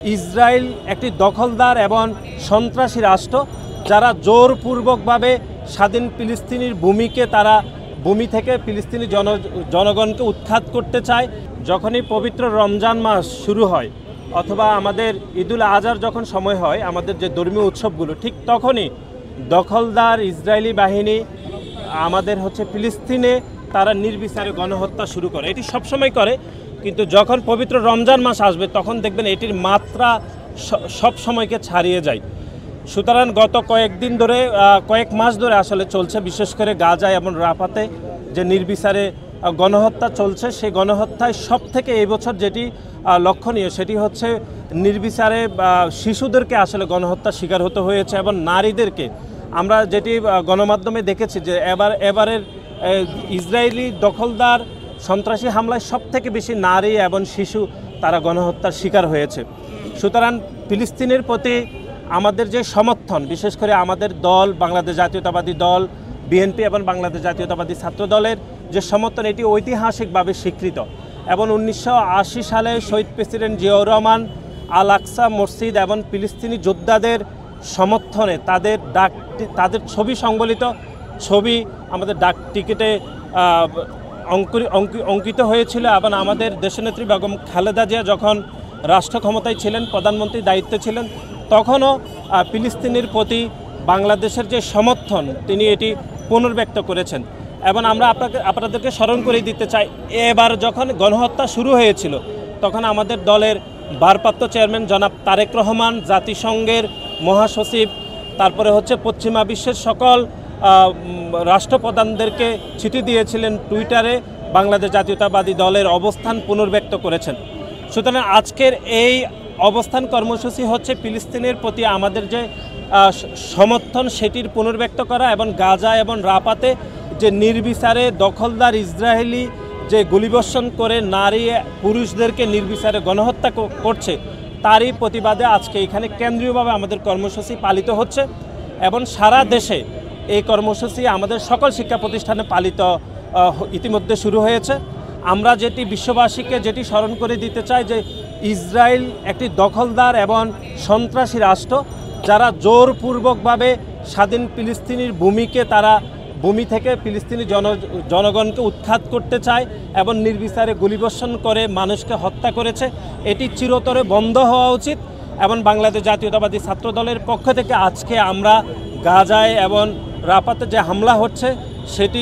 Israel একটি দখলদার এবং সন্ত্রাসী রাষ্ট্র, যারা জোরপূর্বকভাবে স্বাধীন ফিলিস্তিনির ভূমি থেকে ফিলিস্তিনি জনগণকে উৎখাত করতে চায়। যখনই পবিত্র রমজান মাস শুরু হয় অথবা আমাদের ঈদুল আজহার যখন সময় হয়, আমাদের যে ধর্মীয় উৎসবগুলো, ঠিক তখনই দখলদার ইসরায়েলি বাহিনী আমাদের ফিলিস্তিনে তারা নির্বিচারে গণহত্যা শুরু করে। এটি সবসময় করে, কিন্তু যখন পবিত্র রমজান মাস আসবে তখন দেখবেন এটির মাত্রা সব সময়কে ছাড়িয়ে যায়। সুতরাং গত কয়েক মাস ধরে আসলে চলছে, বিশেষ করে গাজায় এবং রাফাতে যে নির্বিচারে গণহত্যা চলছে, সেই গণহত্যায় সবথেকে এই বছর যেটি লক্ষণীয় সেটি হচ্ছে নির্বিচারে শিশুদেরকে আসলে গণহত্যার শিকার হতে হয়েছে এবং নারীদেরকে। আমরা যেটি গণমাধ্যমে দেখেছি যে এবারের ইসরায়েলি দখলদার সন্ত্রাসী হামলায় সবথেকে বেশি নারী এবং শিশু তারা গণহত্যার শিকার হয়েছে। সুতরাং ফিলিস্তিনের প্রতি আমাদের যে সমর্থন, বিশেষ করে আমাদের দল বাংলাদেশ জাতীয়তাবাদী দল, বিএনপি এবং বাংলাদেশ জাতীয়তাবাদী ছাত্র দলের যে সমর্থন, এটি ঐতিহাসিকভাবে স্বীকৃত। এবং 1980 সালে শহীদ প্রেসিডেন্ট জিয়াউর রহমান আল আকসা মসজিদ এবং ফিলিস্তিনি যোদ্ধাদের সমর্থনে তাদের ছবি সংবলিত ছবি আমাদের ডাক টিকিটে অঙ্কিত হয়েছিল। এবং আমাদের দেশনেত্রী বেগম খালেদা জিয়া যখন রাষ্ট্র ক্ষমতায় ছিলেন, প্রধানমন্ত্রীর দায়িত্বে ছিলেন, তখনও ফিলিস্তিনের প্রতি বাংলাদেশের যে সমর্থন তিনি এটি পুনর্ব্যক্ত করেছেন। এবং আমরা আপনাদেরকে স্মরণ করে দিতে চাই, এবার যখন গণহত্যা শুরু হয়েছিল তখন আমাদের দলের ভারপ্রাপ্ত চেয়ারম্যান জনাব তারেক রহমান, জাতিসংঘের মহাসচিব, তারপরে পশ্চিমা বিশ্বের সকল রাষ্ট্রপ্রধানদেরকে চিঠি দিয়েছিলেন, টুইটারে বাংলাদেশ জাতীয়তাবাদী দলের অবস্থান পুনর্ব্যক্ত করেছেন। সুতরাং আজকের এই অবস্থান কর্মসূচি ফিলিস্তিনের প্রতি আমাদের যে সমর্থন সেটির পুনর্ব্যক্ত করা এবং গাজা এবং রাফাতে যে নির্বিচারে দখলদার ইসরায়েলি যে গুলিবর্ষণ করে নারী পুরুষদেরকে নির্বিচারে গণহত্যা করছে, তারই প্রতিবাদে আজকে এখানে কেন্দ্রীয়ভাবে আমাদের কর্মসূচি পালিত হচ্ছে। এবং সারা দেশে এই কর্মসূচি আমাদের সকল শিক্ষা প্রতিষ্ঠানে পালিত ইতিমধ্যে শুরু হয়েছে। আমরা বিশ্ববাসীকে যেটি স্মরণ করে দিতে চাই যে ইসরায়েল একটি দখলদার এবং সন্ত্রাসী রাষ্ট্র, যারা জোরপূর্বকভাবে স্বাধীন ফিলিস্তিনির ভূমি থেকে ফিলিস্তিনি জনগণকে উৎখাত করতে চায় এবং নির্বিচারে গুলিবর্ষণ করে মানুষকে হত্যা করেছে। এটি চিরতরে বন্ধ হওয়া উচিত। এবং বাংলাদেশ জাতীয়তাবাদী ছাত্র দলের পক্ষ থেকে আজকে আমরা গাজায় এবং রাফাতে যে হামলা হচ্ছে সেটি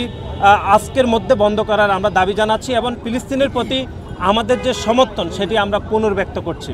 আজকের মধ্যে বন্ধ করার আমরা দাবি জানাচ্ছি এবং ফিলিস্তিনের প্রতি আমাদের যে সমর্থন সেটি আমরা পুনর্ব্যক্ত করছি।